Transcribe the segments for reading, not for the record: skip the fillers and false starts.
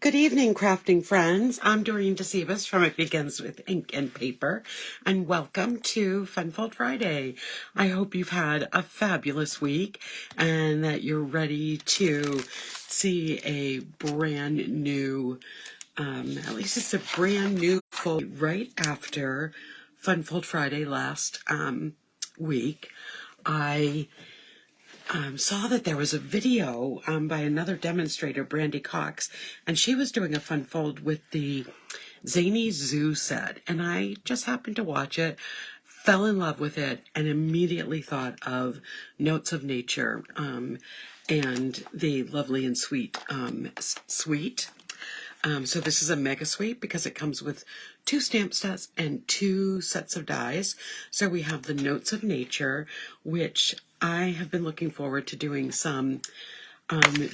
Good evening, crafting friends. I'm Dorene Decibus from It Begins with Ink and Paper, and welcome to Funfold Friday. I hope you've had a fabulous week and that you're ready to see a brand new, at least it's a brand new fold right after Funfold Friday last week. I saw that there was a video by another demonstrator, Brandy Cox, and she was doing a fun fold with the Zany Zoo set, and I just happened to watch it, fell in love with it, and immediately thought of Notes of Nature and the Lovely and Sweet suite. So this is a mega suite because it comes with 2 stamp sets and 2 sets of dies. So we have the Notes of Nature, which I have been looking forward to doing some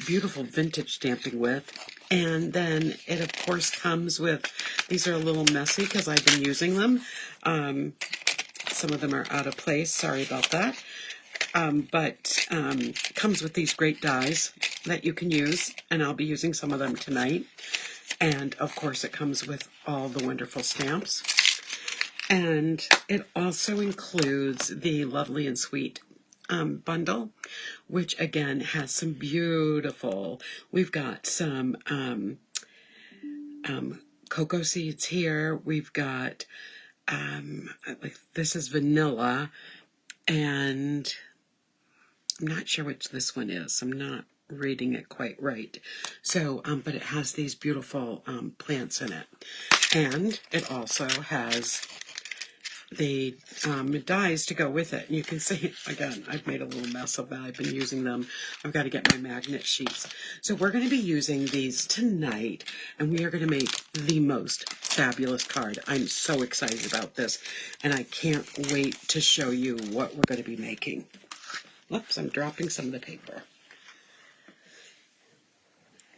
beautiful vintage stamping with. And then it of course comes with, these are a little messy because I've been using them. Some of them are out of place, sorry about that. But comes with these great dies that you can use, and I'll be using some of them tonight. And of course it comes with all the wonderful stamps. And it also includes the Lovely and Sweet bundle, which again has some beautiful, we've got some cocoa seeds here. We've got, this is vanilla, and I'm not sure which this one is. I'm not reading it quite right. So, but it has these beautiful plants in it. And it also has the dies to go with it. And you can see, again, I've made a little mess of that. I've been using them. I've got to get my magnet sheets. So we're going to be using these tonight, and we are going to make the most fabulous card. I'm so excited about this, and I can't wait to show you what we're going to be making. Oops, I'm dropping some of the paper.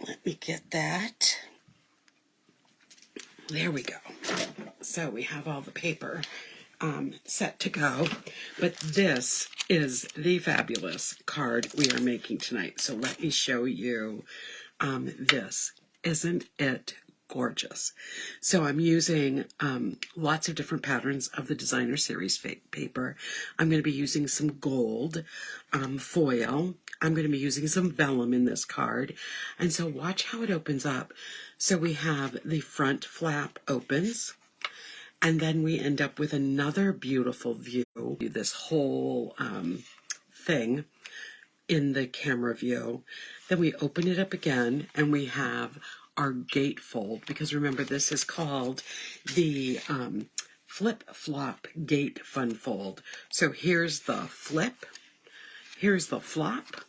Let me get that. There we go. So we have all the paper set to go, but this is the fabulous card we are making tonight. So let me show you this. Isn't it gorgeous? So I'm using lots of different patterns of the designer series paper. I'm going to be using some gold foil. I'm going to be using some vellum in this card. And so watch how it opens up. So we have the front flap opens, and then we end up with another beautiful view, this whole thing in the camera view. Then we open it up again, and we have our gatefold, because remember this is called the flip flop gate fun fold. So here's the flip, here's the flop,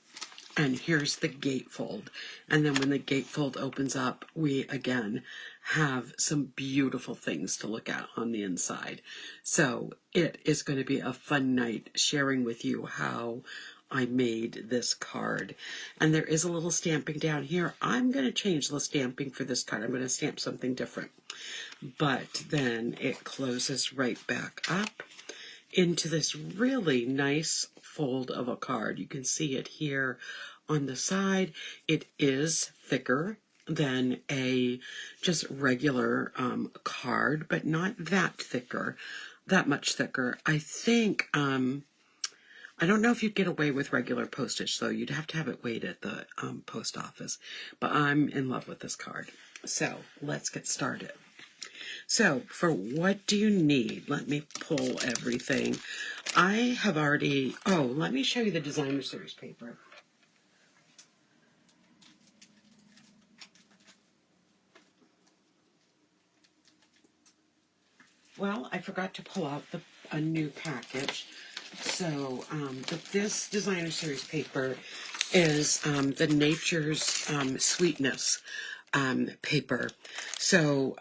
and here's the gatefold. And then when the gatefold opens up, we again have some beautiful things to look at on the inside. So it is going to be a fun night sharing with you how I made this card. And there is a little stamping down here. I'm going to change the stamping for this card. I'm going to stamp something different. But then it closes right back up into this really nice fold of a card. You can see it here on the side. It is thicker than a just regular card, but not that much thicker. I think, I don't know if you'd get away with regular postage, though. You'd have to have it weighed at the post office. But I'm in love with this card. So let's get started. So for what do you need? Let me pull everything. I have already, let me show you the designer series paper. Well, I forgot to pull out a new package. So this designer series paper is the Nature's Sweetness paper. So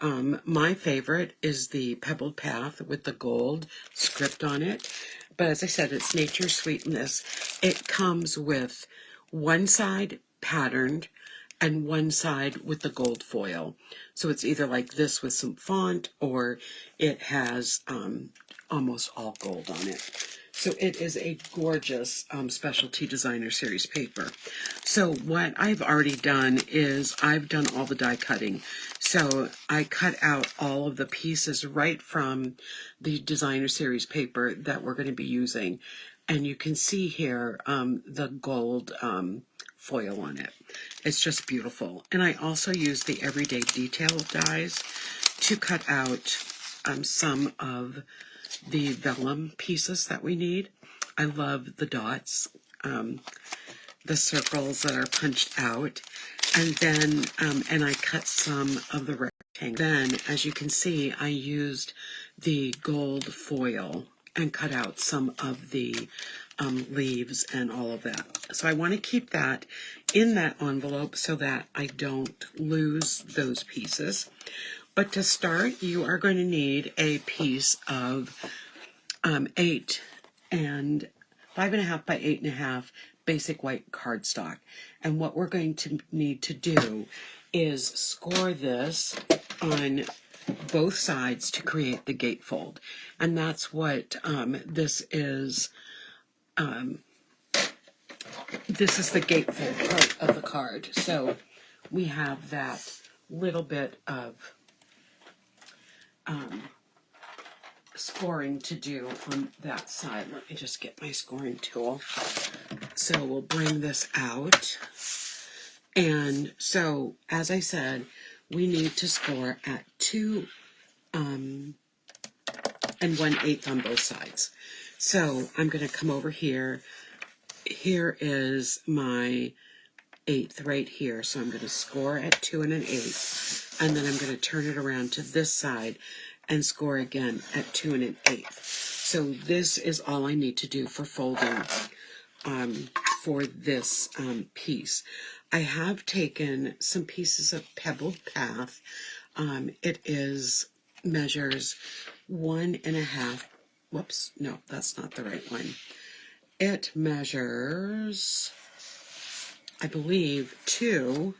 my favorite is the Pebbled Path with the gold script on it. But as I said, it's Nature's Sweetness. It comes with one side patterned and one side with the gold foil. So it's either like this with some font, or it has almost all gold on it. So it is a gorgeous specialty designer series paper. So what I've already done is I've done all the die cutting. So I cut out all of the pieces right from the designer series paper that we're going to be using. And you can see here the gold foil on it. It's just beautiful. And I also use the everyday detail dies to cut out some of the vellum pieces that we need. I love the dots, the circles that are punched out, and then and I cut some of the rectangles. Then, as you can see, I used the gold foil and cut out some of the leaves and all of that. So I want to keep that in that envelope so that I don't lose those pieces. But to start, you are going to need a piece of 5.5 by 8.5 basic white cardstock. And what we're going to need to do is score this on both sides to create the gatefold. And that's what this is. This is the gatefold part of the card. So we have that little bit of scoring to do on that side. Let me just get my scoring tool. So we'll bring this out. And so, as I said, we need to score at 2 1/8 on both sides. So I'm going to come over here. Here is my 1/8 right here. So I'm going to score at 2 1/8. And then I'm going to turn it around to this side and score again at 2 1/8. So this is all I need to do for folding for this piece. I have taken some pieces of Pebbled Path. It measures 1.5. Whoops, no, that's not the right one. It measures, I believe, 2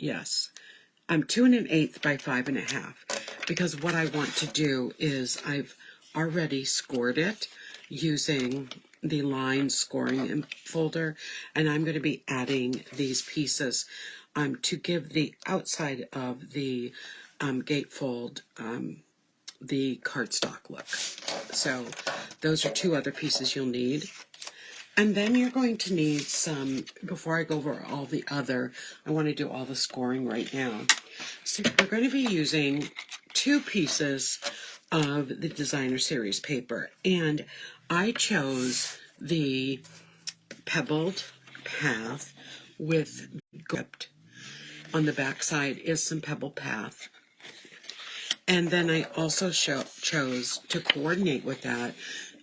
1/8 by 5.5. Because what I want to do is I've already scored it using the line scoring folder, and I'm going to be adding these pieces to give the outside of the gatefold the cardstock look. So those are 2 other pieces you'll need. And then you're going to need some, before I go over all the other, I want to do all the scoring right now. So we're going to be using 2 pieces of the designer series paper, and I chose the Pebbled Path with script. On the back side is some Pebbled Path. And then I also chose to coordinate with that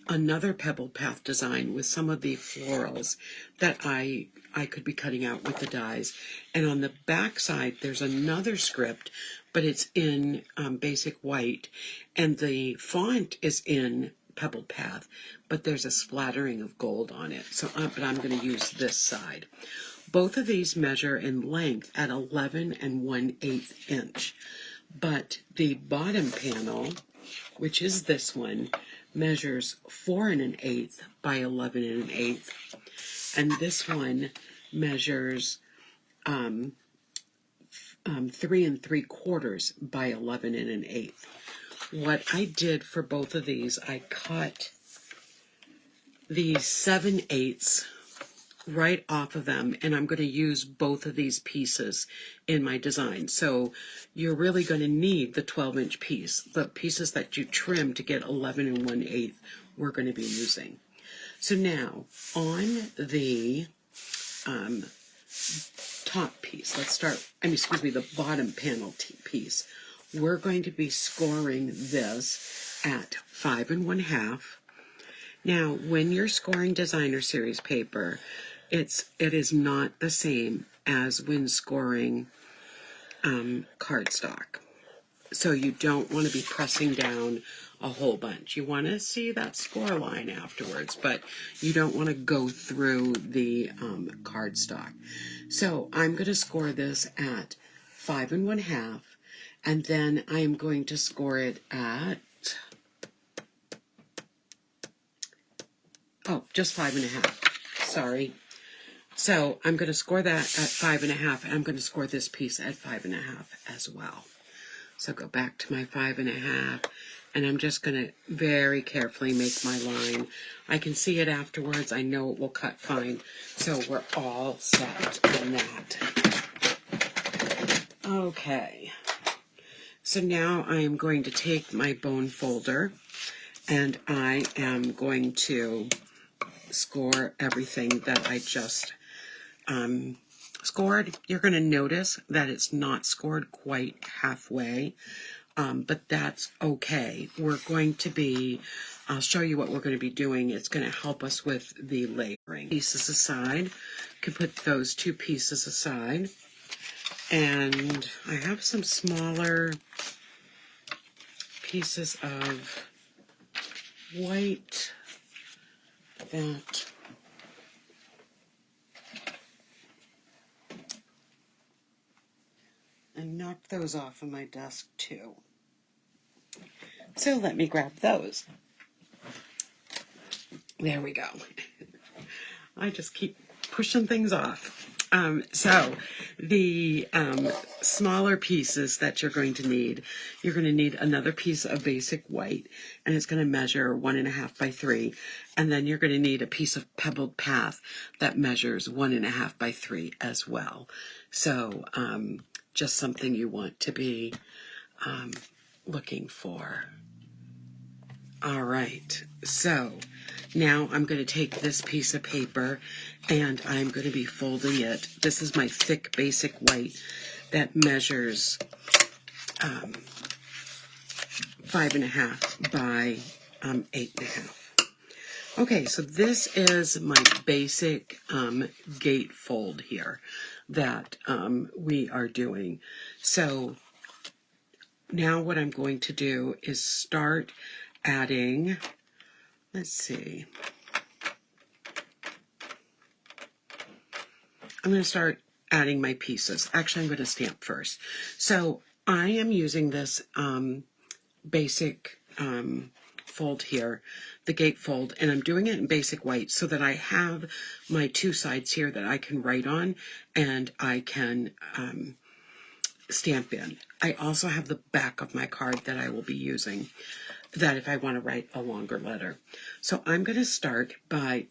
another Pebbled Path design with some of the florals that I could be cutting out with the dies. And on the back side, there's another script, but it's in basic white, and the font is in Pebbled Path, but there's a splattering of gold on it. So, but I'm going to use this side. Both of these measure in length at 11 1/8 inch, but the bottom panel, which is this one, measures 4 1/8 by 11 1/8, and this one measures 3 3/4 by 11 1/8. What I did for both of these, I cut the 7/8 right off of them, and I'm going to use both of these pieces in my design. So you're really going to need the 12-inch piece. The pieces that you trim to get 11 1/8 we're going to be using. So now on the top piece, the bottom panel piece, we're going to be scoring this at 5 1/2. Now, when you're scoring designer series paper, it is not the same as when scoring cardstock. So you don't want to be pressing down a whole bunch. You want to see that score line afterwards, but you don't want to go through the cardstock. So I'm going to score this at 5 1/2, and then I am going to score it at Oh, just 5.5. Sorry. So I'm going to score that at 5.5, and I'm going to score this piece at 5.5 as well. So go back to my 5.5, and I'm just going to very carefully make my line. I can see it afterwards. I know it will cut fine. So we're all set on that. Okay. So now I am going to take my bone folder, and I am going to score everything that I just scored. You're going to notice that it's not scored quite halfway, but that's okay. We're going to be, I'll show you what we're going to be doing. It's going to help us with the layering. Pieces aside, you can put those two pieces aside. And I have some smaller pieces of white that and knock those off of my desk too. So let me grab those. There we go. I just keep pushing things off. So the smaller pieces that you're going to need another piece of basic white, and it's going to measure 1.5 by 3, and then you're going to need a piece of pebbled path that measures 1.5 by 3 as well. So just something you want to be looking for. All right, so now I'm going to take this piece of paper and I'm going to be folding it. This is my thick basic white that measures 5.5 by 8.5. Okay, so this is my basic gate fold here that we are doing. So now what I'm going to do is start adding, let's see, I'm going to start adding my pieces. Actually, I'm going to stamp first. So I am using this basic fold here, the gate fold, and I'm doing it in basic white so that I have my two sides here that I can write on and I can stamp in. I also have the back of my card that I will be using, that if I want to write a longer letter. So I'm going to start by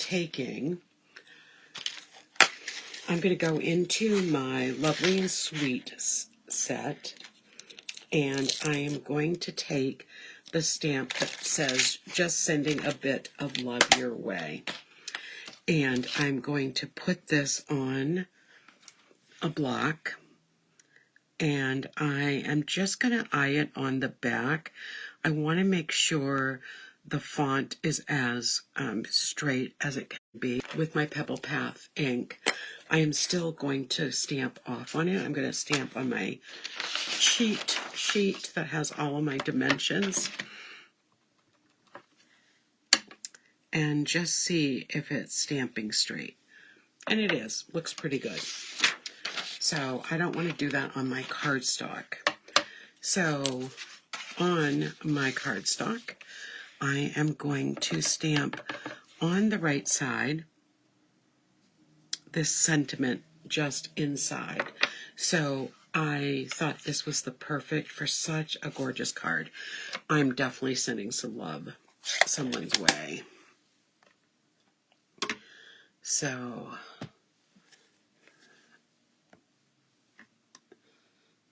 I'm going to go into my Lovely and Sweet set, and I am going to take the stamp that says, just sending a bit of love your way. And I'm going to put this on a block, and I am just going to eye it on the back. I want to make sure the font is as straight as it can be. With my Pebble Path ink, I am still going to stamp off on it. I'm going to stamp on my cheat sheet that has all of my dimensions and just see if it's stamping straight. And it is. Looks pretty good. So I don't want to do that on my cardstock. So on my cardstock, I am going to stamp on the right side this sentiment just inside. So I thought this was the perfect for such a gorgeous card. I'm definitely sending some love someone's way. So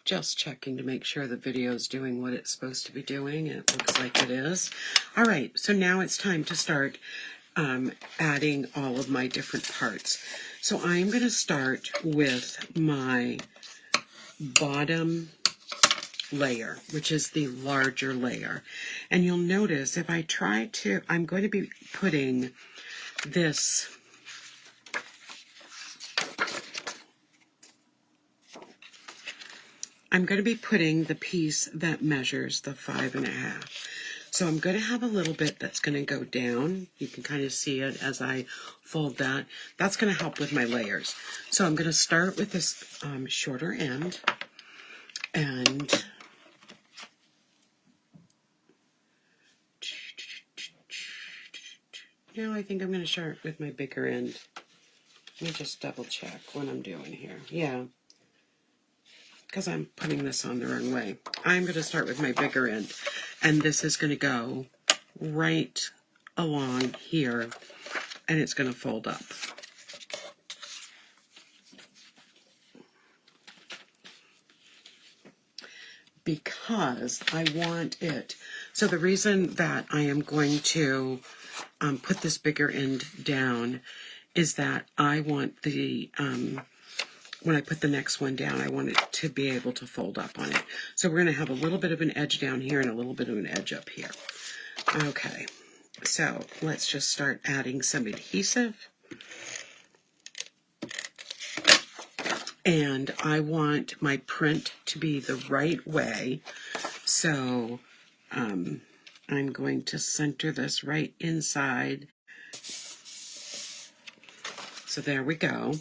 just checking to make sure the video is doing what it's supposed to be doing. It looks like it is. All right, so now it's time to start adding all of my different parts. So I'm going to start with my bottom layer, which is the larger layer. And you'll notice if I try to, I'm going to be putting this the piece that measures the 5.5. So I'm going to have a little bit that's going to go down. You can kind of see it as I fold that. That's going to help with my layers. So I'm going to start with this shorter end, and No, I think I'm going to start with my bigger end. Let me just double check what I'm doing here. Yeah, because I'm putting this on the wrong way. I'm going to start with my bigger end, and this is going to go right along here, and it's going to fold up. Because I want it. So the reason that I am going to put this bigger end down is that I want the, when I put the next one down, I want it to be able to fold up on it. So we're going to have a little bit of an edge down here and a little bit of an edge up here. Okay, so let's just start adding some adhesive. And I want my print to be the right way. So I'm going to center this right inside. So there we go.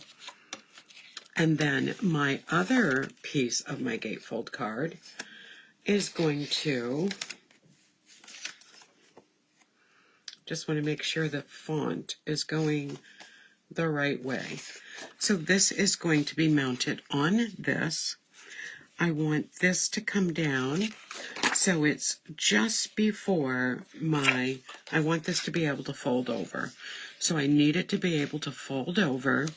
And then my other piece of my gatefold card is going to, just want to make sure the font is going the right way. So this is going to be mounted on this. I want this to come down, so it's just before my, I want this to be able to fold over. So I need it to be able to fold over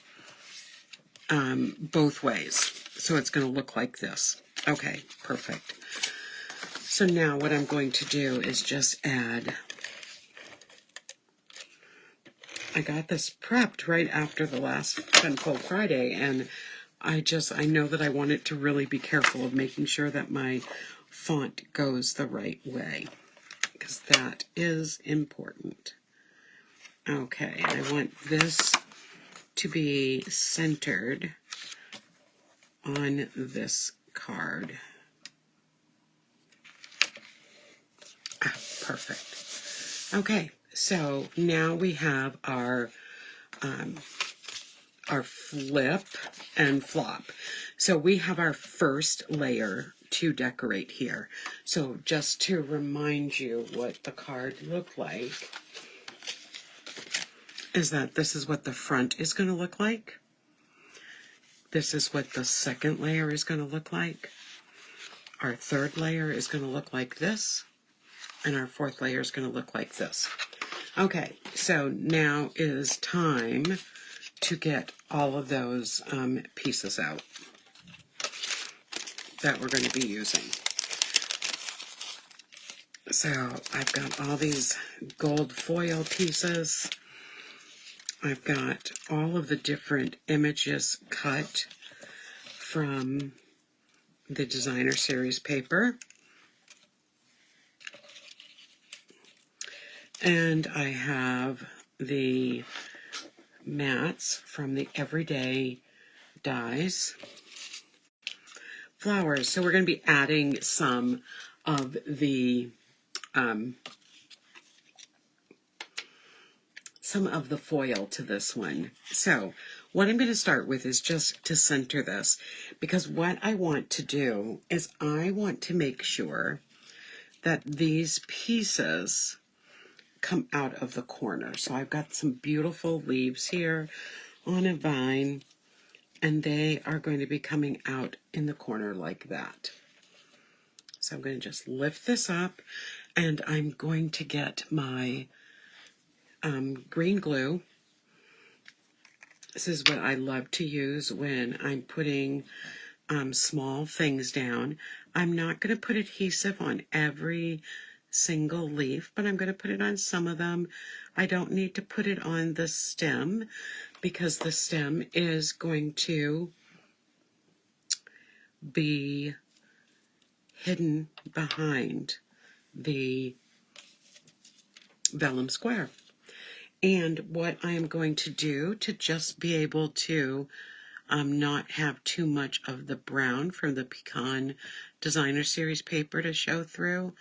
both ways. So it's going to look like this. Okay, perfect. So now what I'm going to do is just add, I got this prepped right after the last Penfold Friday, and I know that I want it to really be careful of making sure that my font goes the right way, because that is important. Okay, I want this to be centered on this card. Ah, perfect. Okay, so now we have our flip and flop. So we have our first layer to decorate here. So just to remind you what the card looked like, is that this is what the front is going to look like. This is what the second layer is going to look like. Our third layer is going to look like this. And our fourth layer is going to look like this. Okay, so now is time to get all of those pieces out that we're going to be using. So I've got all these gold foil pieces. I've got all of the different images cut from the Designer Series paper. And I have the mats from the Everyday Dies flowers. So we're going to be adding some of the foil to this one. So what I'm going to start with is just to center this, because what I want to do is I want to make sure that these pieces come out of the corner. So I've got some beautiful leaves here on a vine, and they are going to be coming out in the corner like that. So I'm going to just lift this up, and I'm going to get my green glue. This is what I love to use when I'm putting small things down. I'm not going to put adhesive on every single leaf, but I'm going to put it on some of them. I don't need to put it on the stem, because the stem is going to be hidden behind the vellum square. And what I am going to do to just be able to not have too much of the brown from the Pecan Designer Series paper to show through,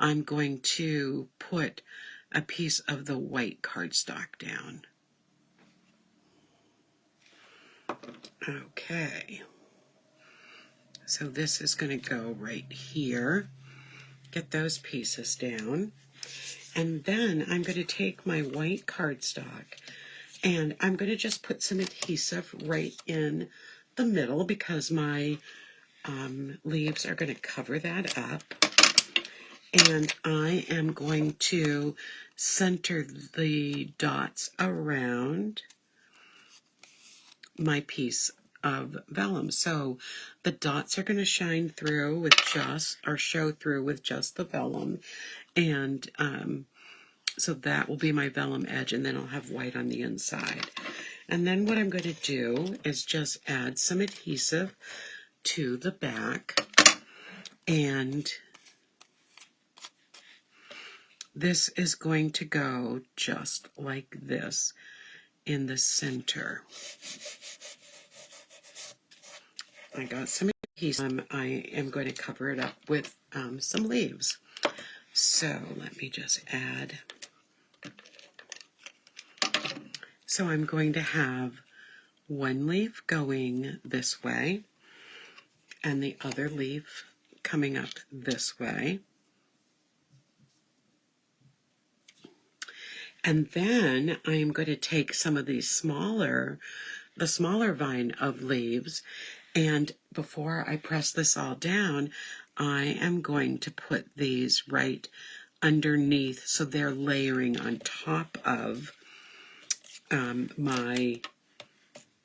I'm going to put a piece of the white cardstock down. Okay. So this is going to go right here. Get those pieces down. And then I'm going to take my white cardstock and I'm going to just put some adhesive right in the middle because my leaves are going to cover that up. And I am going to center the dots around my piece of vellum. So the dots are going to shine through with show through with just the vellum. And so that will be my vellum edge, and then I'll have white on the inside. And then what I'm going to do is just add some adhesive to the back, and this is going to go just like this in the center. I got some adhesive. I am going to cover it up with some leaves. So let me just add. So I'm going to have one leaf going this way and the other leaf coming up this way. And then I'm going to take some of these the smaller vine of leaves, and before I press this all down, I am going to put these right underneath so they're layering on top of my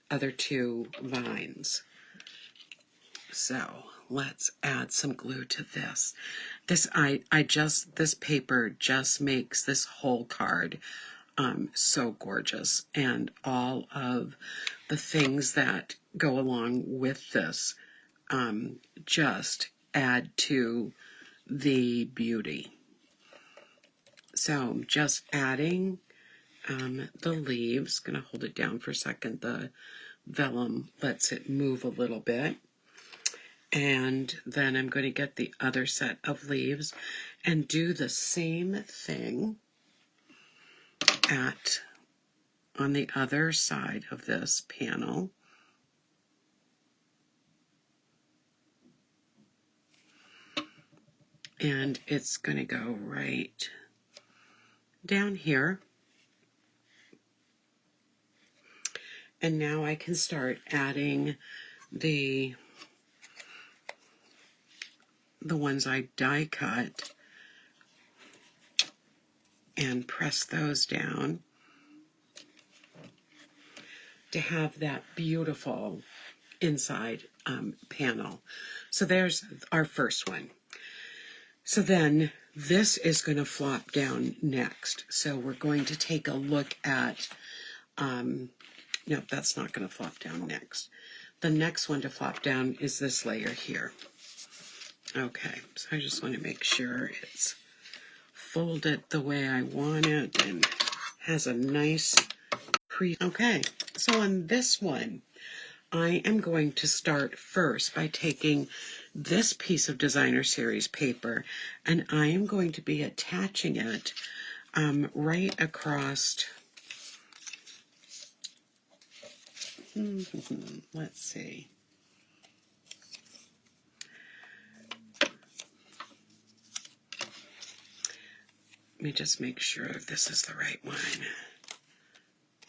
other two vines. So let's add some glue to this. This paper just makes this whole card so gorgeous, and all of the things that go along with this just add to the beauty. So I'm just adding the leaves. Going to hold it down for a second. The vellum lets it move a little bit. And then I'm going to get the other set of leaves and do the same thing on the other side of this panel. And it's going to go right down here. And now I can start adding the ones I die cut and press those down to have that beautiful inside panel. So there's our first one. So then this is going to flop down next. So we're going to take a look at, no, that's not going to flop down next. The next one to flop down is this layer here. Okay, so I just want to make sure it's folded the way I want it and has a nice Okay, so on this one, I am going to start first by taking this piece of Designer Series paper, and I am going to be attaching it right across. Let's see. Let me just make sure this is the right one.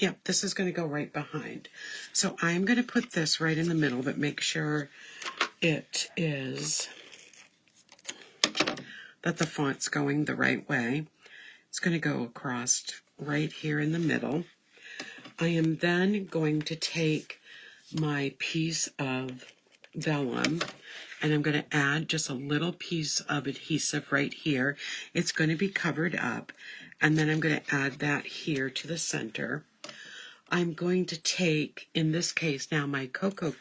Yep, this is going to go right behind. So I'm going to put this right in the middle, but make sure it is that the font's going the right way. It's going to go across right here in the middle. I am then going to take my piece of vellum and I'm going to add just a little piece of adhesive right here. It's going to be covered up, and then I'm going to add that here to the center. I'm going to take, in this case now, my cocoa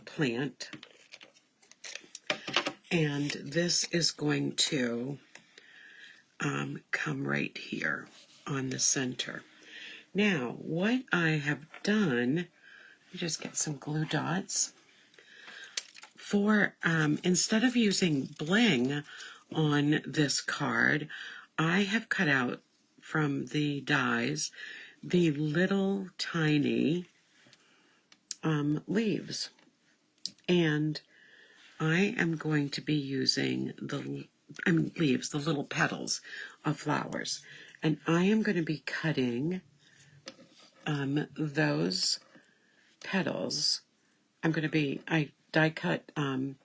plant, and this is going to come right here on the center. Now, what I have done, let me just get some glue dots. For instead of using bling on this card, I have cut out from the dies the little tiny leaves, and I am going to be using leaves, the little petals of flowers. And I am going to be cutting those petals. I die cut 3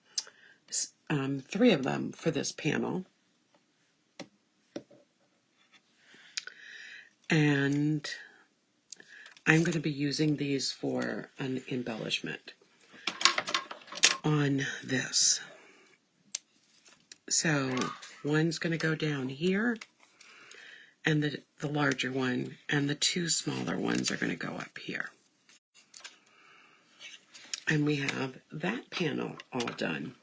of them for this panel. And I'm going to be using these for an embellishment on this. So one's going to go down here, and the larger one, and the 2 smaller ones are going to go up here. And we have that panel all done.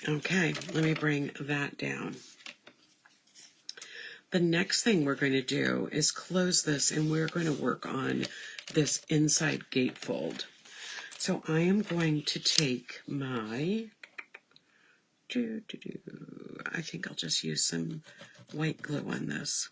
Okay, let me bring that down. The next thing we're going to do is close this, and we're going to work on this inside gatefold. So I am going to take my, I think I'll just use some white glue on this.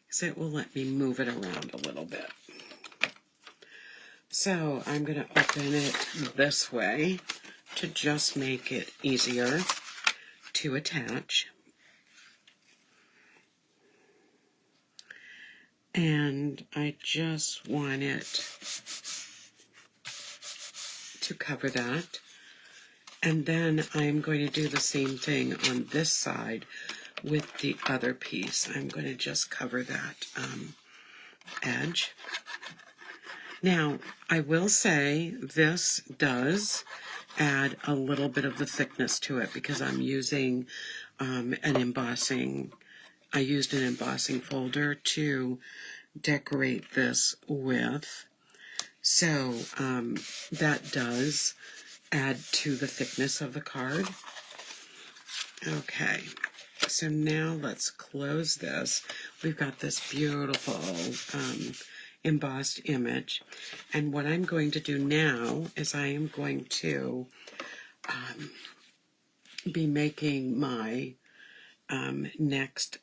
So it will let me move it around a little bit. So I'm going to open it this way to just make it easier to attach. And I just want it to cover that. And then I'm going to do the same thing on this side with the other piece. I'm going to just cover that edge. Now, I will say this does add a little bit of the thickness to it because I'm using an embossing. I used an embossing folder to decorate this with. So that does add to the thickness of the card. Okay, so now let's close this. We've got this beautiful embossed image. And what I'm going to do now is I am going to be making my next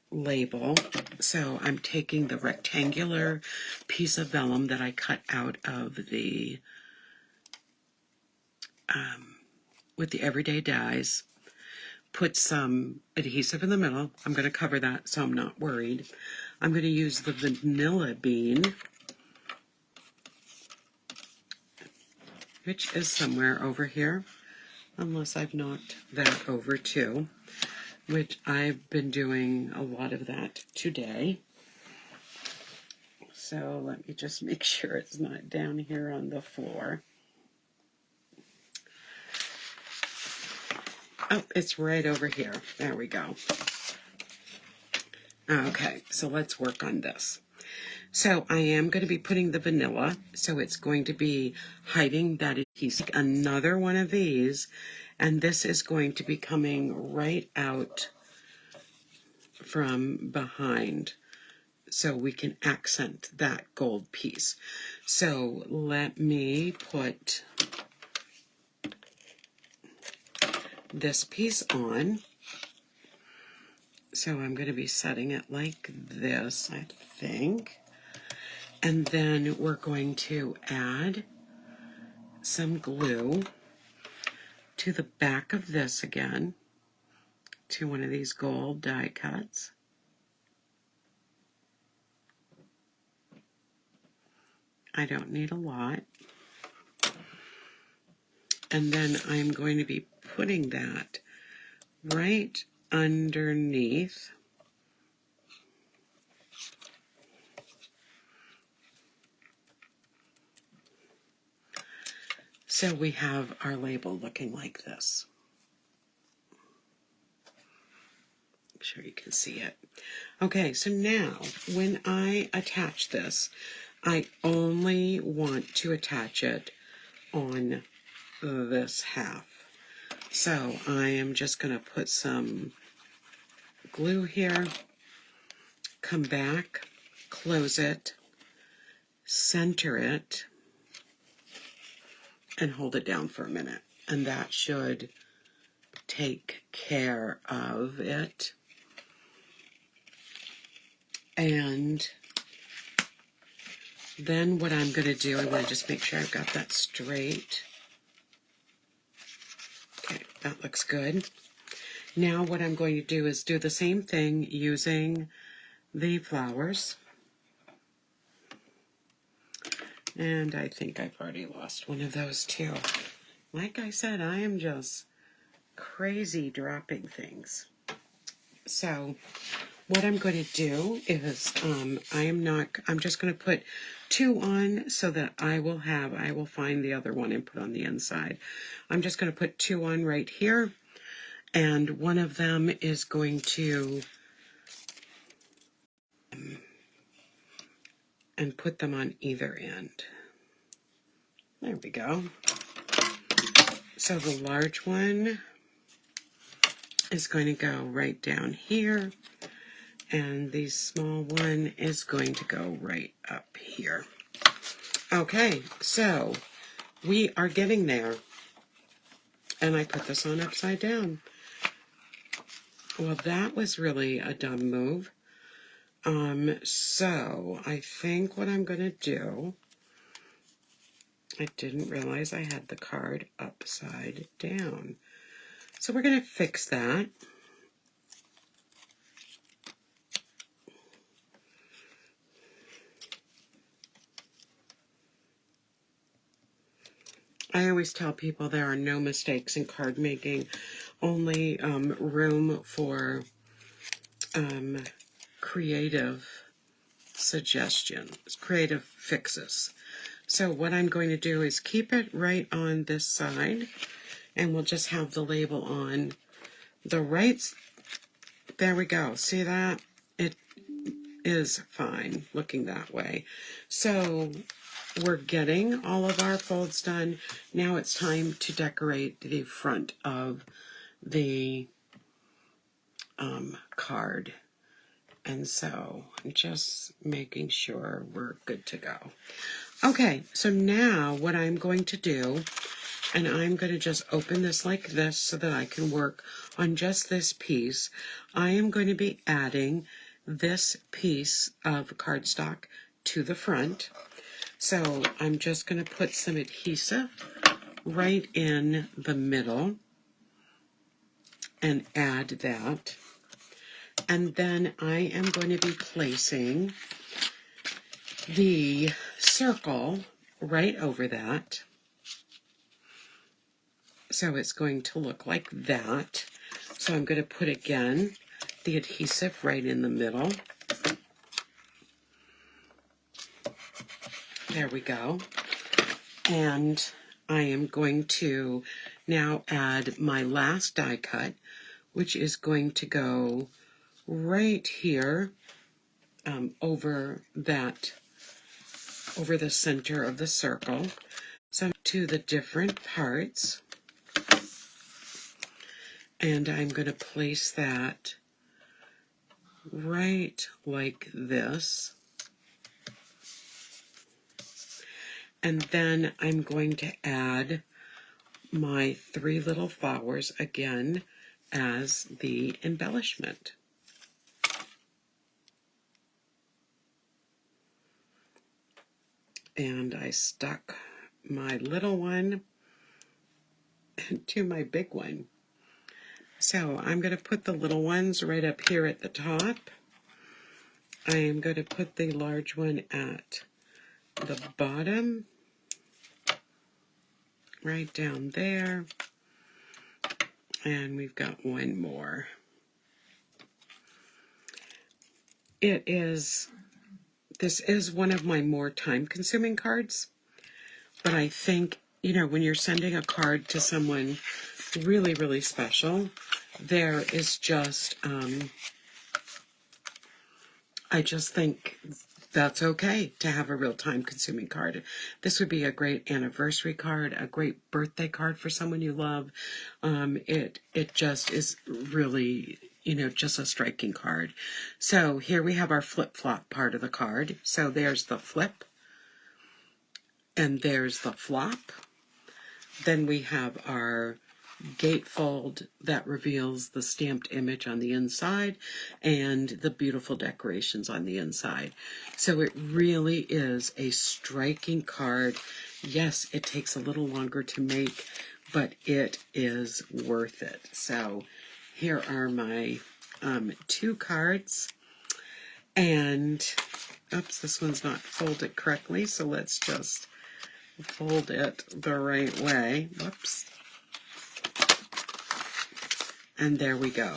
label. So I'm taking the rectangular piece of vellum that I cut out of the with the everyday dies, put some adhesive in the middle. I'm going to cover that so I'm not worried. I'm going to use the vanilla bean, which is somewhere over here, unless I've knocked that over too, which I've been doing a lot of that today. So let me just make sure it's not down here on the floor. Oh, it's right over here. There we go. Okay, so let's work on this. So I am going to be putting the vanilla, so it's going to be hiding that adhesive. Another one of these, and this is going to be coming right out from behind, so we can accent that gold piece. So let me put this piece on. So I'm going to be setting it like this, I think. And then we're going to add some glue to the back of this again, to one of these gold die cuts. I don't need a lot. And then I'm going to be putting that right underneath so we have our label looking like this. I'm sure you can see it. Okay, so now when I attach this, I only want to attach it on this half. So I am just going to put some glue here, come back, close it, center it, and hold it down for a minute. And that should take care of it. And then what I'm going to do, I want to just make sure I've got that straight. Okay, that looks good. Now what I'm going to do is do the same thing using the flowers. And I think I've already lost one of those too. Like I said, I am just crazy dropping things. So what I'm going to do is I'm just going to put 2 on so that I will find the other one and put on the inside. I'm just going to put 2 on right here, and one of them is going to and put them on either end. There we go. So the large one is going to go right down here, and the small one is going to go right up here. Okay, so we are getting there. And I put this on upside down. Well, that was really a dumb move. So I think what I'm going to do, I didn't realize I had the card upside down. So we're going to fix that. I always tell people there are no mistakes in card making, only room for creative suggestions, creative fixes. So what I'm going to do is keep it right on this side, and we'll just have the label on the right. There we go. See that? It is fine looking that way. So we're getting all of our folds done. Now it's time to decorate the front of the card. And so I'm just making sure we're good to go. Okay, so now what I'm going to do, and I'm going to just open this like this so that I can work on just this piece. I am going to be adding this piece of cardstock to the front. So I'm just going to put some adhesive right in the middle and add that. And then I am going to be placing the circle right over that. So it's going to look like that. So I'm going to put again the adhesive right in the middle. There we go. And I am going to now add my last die cut, which is going to go right here over the center of the circle. So to the different parts, and I'm going to place that right like this. And then I'm going to add my 3 little flowers again as the embellishment. And I stuck my little one to my big one. So I'm going to put the little ones right up here at the top. I am going to put the large one at the bottom, right down there. And we've got one more. This is one of my more time-consuming cards, but I think, when you're sending a card to someone really, really special, there is just, I just think that's okay to have a real time-consuming card. This would be a great anniversary card, a great birthday card for someone you love. It just is really, just a striking card. So here we have our flip-flop part of the card. So there's the flip, and there's the flop. Then we have our gatefold that reveals the stamped image on the inside and the beautiful decorations on the inside. So it really is a striking card. Yes, it takes a little longer to make, but it is worth it. So here are my 2 cards. And, oops, this one's not folded correctly, so let's just fold it the right way. Whoops. And there we go.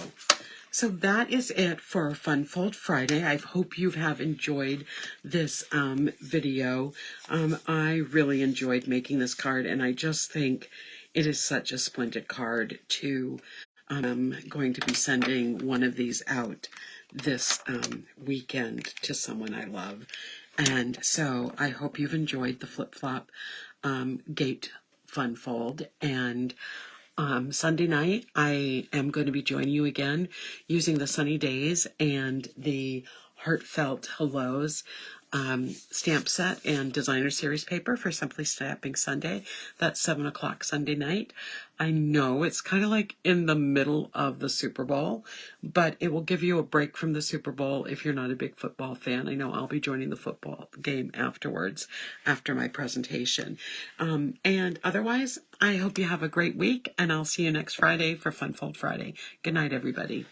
So that is it for Fun Fold Friday. I hope you have enjoyed this video. I really enjoyed making this card, and I just think it is such a splendid card to going to be sending one of these out this weekend to someone I love. And so I hope you've enjoyed the flip-flop gate fun fold. And Sunday night, I am going to be joining you again using the Sunny Days and the Heartfelt Hellos stamp set and designer series paper for Simply Stamping Sunday. That's 7 o'clock Sunday night. I know it's kind of like in the middle of the Super Bowl, but it will give you a break from the Super Bowl if you're not a big football fan. I know I'll be joining the football game afterwards, after my presentation. And otherwise, I hope you have a great week, and I'll see you next Friday for Fun Fold Friday. Good night, everybody.